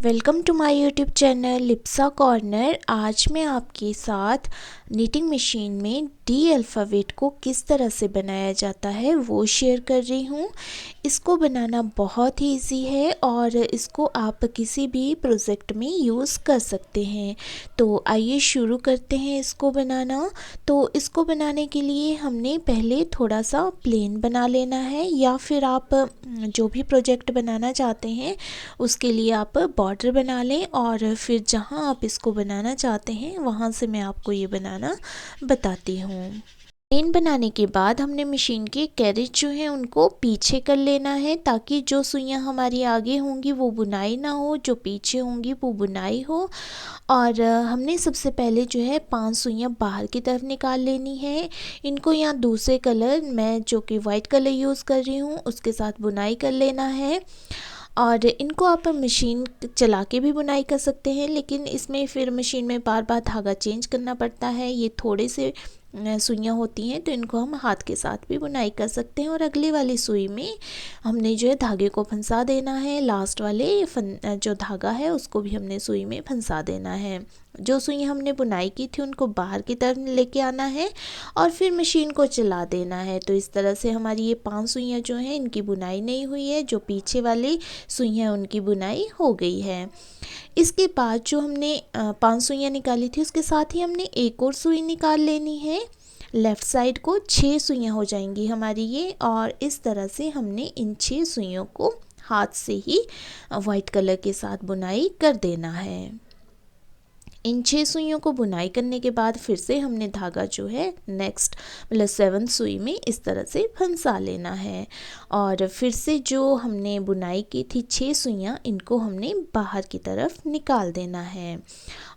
Welcome to my YouTube channel Lipsa corner. आज मैं आपके साथ नीटिंग मशीन में डी अल्फ़ाबेट को किस तरह से बनाया जाता है वो शेयर कर रही हूँ। इसको बनाना बहुत ही इजी है और इसको आप किसी भी प्रोजेक्ट में यूज़ कर सकते हैं। तो आइए शुरू करते हैं इसको बनाना। तो इसको बनाने के लिए हमने पहले थोड़ा सा प्लेन बना लेना है, या फिर आप जो भी प्रोजेक्ट बनाना चाहते हैं उसके लिए आप बॉर्डर बना लें और फिर जहाँ आप इसको बनाना चाहते हैं वहाँ से मैं आपको ये बनाना बताती हूँ। प्लेन बनाने के बाद हमने मशीन के कैरेज जो हैं उनको पीछे कर लेना है, ताकि जो सुइयाँ हमारी आगे होंगी वो बुनाई ना हो, जो पीछे होंगी वो बुनाई हो। और हमने सबसे पहले जो है 5 सुइयाँ बाहर की तरफ निकाल लेनी है। इनको यहाँ दूसरे कलर, मैं जो कि वाइट कलर यूज़ कर रही हूँ, उसके साथ बुनाई कर लेना है। और इनको आप मशीन चला के भी बुनाई कर सकते हैं, लेकिन इसमें फिर मशीन में बार बार धागा चेंज करना पड़ता है। ये थोड़े से सुइयाँ होती हैं, तो इनको हम हाथ के साथ भी बुनाई कर सकते हैं। और अगली वाली सुई में हमने जो है धागे को फंसा देना है। लास्ट वाले जो धागा है उसको भी हमने सुई में फंसा देना है। जो सुई हमने बुनाई की थी उनको बाहर की तरफ लेके आना है और फिर मशीन को चला देना है। तो इस तरह से हमारी ये 5 सुइयाँ जो हैं इनकी बुनाई नहीं हुई है, जो पीछे वाली सुई हैं उनकी बुनाई हो गई है। इसके बाद जो हमने 5 सुइयाँ निकाली थी उसके साथ ही हमने एक और सुई निकाल लेनी है। लेफ़्ट साइड को 6 सुइयाँ हो जाएंगी हमारी ये, और इस तरह से हमने इन 6 सुइयों को हाथ से ही वाइट कलर के साथ बुनाई कर देना है। इन 6 सुइयों को बुनाई करने के बाद फिर से हमने धागा जो है नेक्स्ट मतलब 7th सुई में इस तरह से फंसा लेना है। और फिर से जो हमने बुनाई की थी 6 सुइयाँ, इनको हमने बाहर की तरफ निकाल देना है।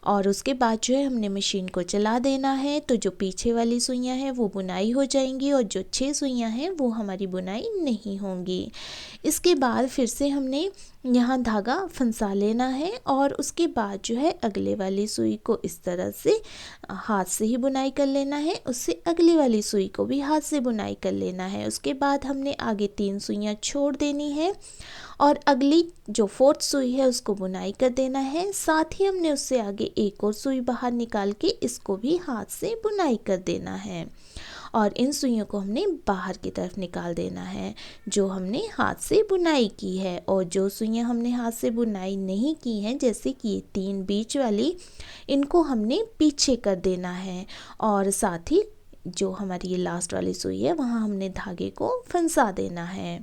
और उसके बाद जो है हमने मशीन को चला देना है। तो जो पीछे वाली सुइयाँ हैं वो बुनाई हो जाएंगी और जो 6 सुइयाँ हैं वो हमारी बुनाई नहीं होंगी। इसके बाद फिर से हमने यहाँ धागा फंसा लेना है और उसके बाद जो है अगले वाली सुई को इस तरह से हाथ से ही बुनाई कर लेना है। उससे अगली वाली सुई को भी हाथ से बुनाई कर लेना है। उसके बाद हमने आगे 3 सुइयाँ छोड़ देनी है और अगली जो 4th सुई है उसको बुनाई कर देना है। साथ ही हमने उससे आगे एक और सुई बाहर निकाल के इसको भी हाथ से बुनाई कर देना है और इन सुइयों को हमने बाहर की तरफ निकाल देना है जो हमने हाथ से बुनाई की है। और जो सुइयां हमने हाथ से बुनाई नहीं की हैं, जैसे कि ये 3 बीच वाली, इनको हमने पीछे कर देना है। और साथ ही जो हमारी ये लास्ट वाली सुई है वहाँ हमने धागे को फंसा देना है।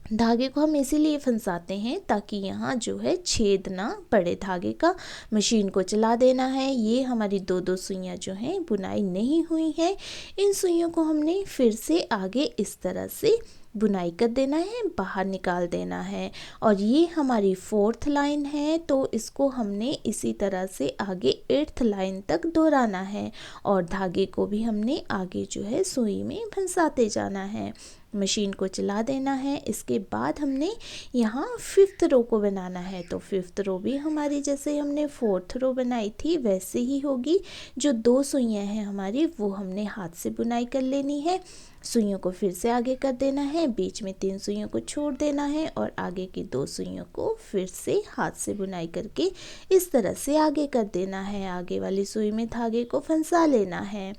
धागे को हम इसीलिए फंसाते हैं ताकि यहाँ जो है छेद ना पड़े धागे का। मशीन को चला देना है। ये हमारी 2-2 सुइयाँ जो हैं बुनाई नहीं हुई हैं, इन सुइयों को हमने फिर से आगे इस तरह से बुनाई कर देना है, बाहर निकाल देना है। और ये हमारी 4th लाइन है, तो इसको हमने इसी तरह से आगे 8th लाइन तक दोहराना है और धागे को भी हमने आगे जो है सुई में फंसाते जाना है। मशीन को चला देना है। इसके बाद हमने यहाँ 5th रो को बनाना है। तो 5th रो भी हमारी जैसे हमने 4th रो बनाई थी वैसे ही होगी। जो 2 सुइयाँ हैं हमारी वो हमने हाथ से बुनाई कर लेनी है। सुइयों को फिर से आगे कर देना है, बीच में 3 सुइयों को छोड़ देना है और आगे की 2 सुइयों को फिर से हाथ से बुनाई करके इस तरह से आगे कर देना है। आगे वाली सुई में धागे को फंसा लेना है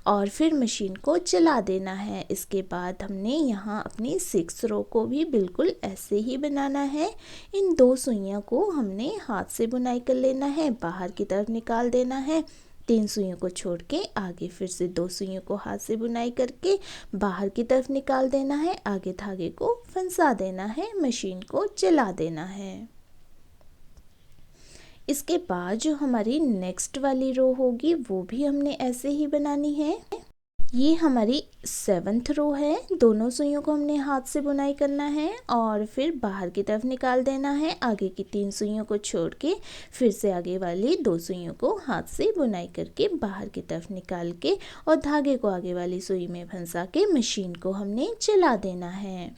और फिर मशीन को चला देना है। इसके बाद हमने यहाँ अपनी 6th रो को भी बिल्कुल ऐसे ही बनाना है। इन 2 सुइयों को हमने हाथ से बुनाई कर लेना है, बाहर की तरफ निकाल देना है। 3 सुइयों को छोड़ के आगे फिर से 2 सुइयों को हाथ से बुनाई करके बाहर की तरफ निकाल देना है। आगे धागे को फंसा देना है, मशीन को चला देना है। इसके बाद जो हमारी नेक्स्ट वाली रो होगी वो भी हमने ऐसे ही बनानी है। ये हमारी 7th रो है। दोनों सुइयों को हमने हाथ से बुनाई करना है और फिर बाहर की तरफ निकाल देना है। आगे की 3 सुइयों को छोड़ के फिर से आगे वाली 2 सुइयों को हाथ से बुनाई करके बाहर की तरफ निकाल के और धागे को आगे वाली सुई में फंसा के मशीन को हमने चला देना है।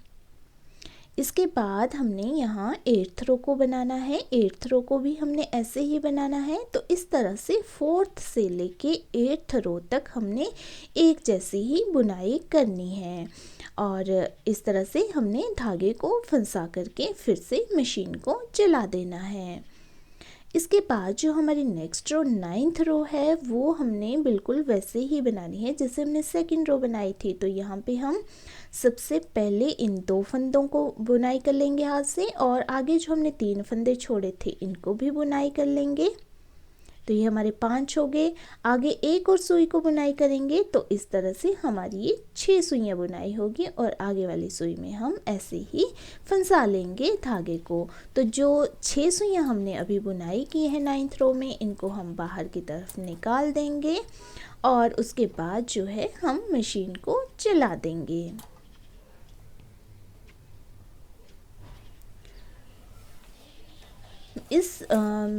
इसके बाद हमने यहाँ 8th रो को बनाना है। 8th रो को भी हमने ऐसे ही बनाना है। तो इस तरह से 4th से लेके 8th रो तक हमने एक जैसी ही बुनाई करनी है और इस तरह से हमने धागे को फंसा करके फिर से मशीन को चला देना है। इसके बाद जो हमारी नेक्स्ट रो 9th रो है वो हमने बिल्कुल वैसे ही बनानी है जैसे हमने 2nd रो बनाई थी। तो यहाँ पे हम सबसे पहले इन 2 फंदों को बुनाई कर लेंगे हाथ से और आगे जो हमने 3 फंदे छोड़े थे इनको भी बुनाई कर लेंगे। तो ये हमारे 5 हो गए। आगे एक और सुई को बुनाई करेंगे तो इस तरह से हमारी ये 6 सुइयाँ बुनाई होगी और आगे वाली सुई में हम ऐसे ही फंसा लेंगे धागे को। तो जो 6 सुइयाँ हमने अभी बुनाई की है 9th रो में, इनको हम बाहर की तरफ निकाल देंगे और उसके बाद जो है हम मशीन को चला देंगे। इस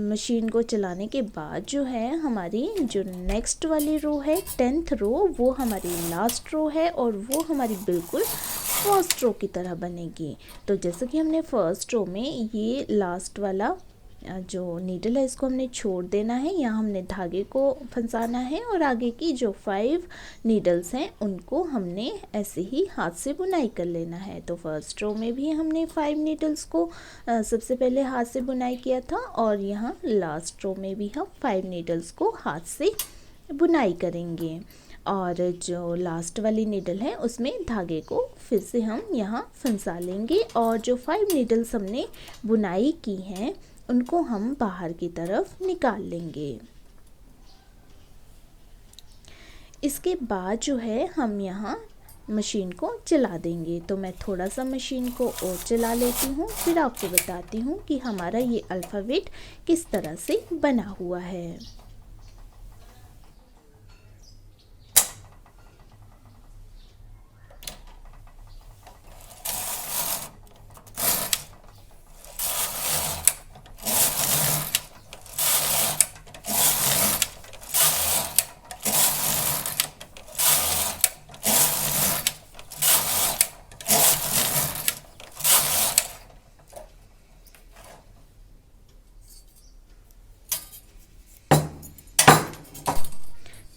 मशीन को चलाने के बाद जो है हमारी जो नेक्स्ट वाली रो है 10th रो, वो हमारी लास्ट रो है और वो हमारी बिल्कुल फर्स्ट रो की तरह बनेगी। तो जैसे कि हमने फर्स्ट रो में ये लास्ट वाला जो नीडल है इसको हमने छोड़ देना है, यहाँ हमने धागे को फंसाना है और आगे की जो 5 नीडल्स हैं उनको हमने ऐसे ही हाथ से बुनाई कर लेना है। तो फर्स्ट रो में भी हमने 5 नीडल्स को सबसे पहले हाथ से बुनाई किया था और यहाँ लास्ट रो में भी हम 5 नीडल्स को हाथ से बुनाई करेंगे और जो लास्ट वाली नीडल है उसमें धागे को फिर से हम यहाँ फंसा लेंगे और जो 5 नीडल्स हमने बुनाई की हैं उनको हम बाहर की तरफ निकाल लेंगे। इसके बाद जो है हम यहाँ मशीन को चला देंगे। तो मैं थोड़ा सा मशीन को और चला लेती हूँ, फिर आपको बताती हूँ कि हमारा ये अल्फ़ाबेट किस तरह से बना हुआ है।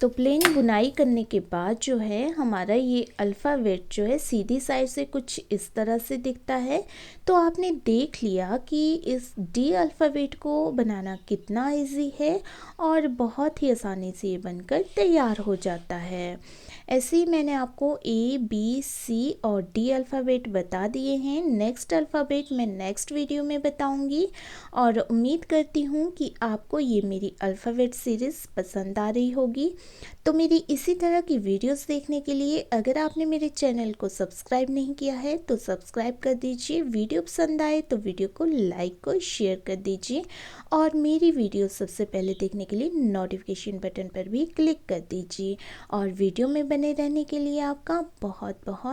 तो प्लेन बुनाई करने के बाद जो है हमारा ये अल्फ़ाबेट जो है सीधी साइड से कुछ इस तरह से दिखता है। तो आपने देख लिया कि इस डी अल्फ़ाबेट को बनाना कितना इजी है और बहुत ही आसानी से ये बनकर तैयार हो जाता है। ऐसे ही मैंने आपको ए बी सी और डी अल्फ़ाबेट बता दिए हैं। नेक्स्ट अल्फ़ाबेट मैं नेक्स्ट वीडियो में बताऊंगी और उम्मीद करती हूँ कि आपको ये मेरी अल्फ़ाबेट सीरीज़ पसंद आ रही होगी। तो मेरी इसी तरह की वीडियोस देखने के लिए अगर आपने मेरे चैनल को सब्सक्राइब नहीं किया है तो सब्सक्राइब कर दीजिए। वीडियो पसंद आए तो वीडियो को लाइक और शेयर कर दीजिए और मेरी वीडियो सबसे पहले देखने के लिए नोटिफिकेशन बटन पर भी क्लिक कर दीजिए और वीडियो में बने रहने के लिए आपका बहुत बहुत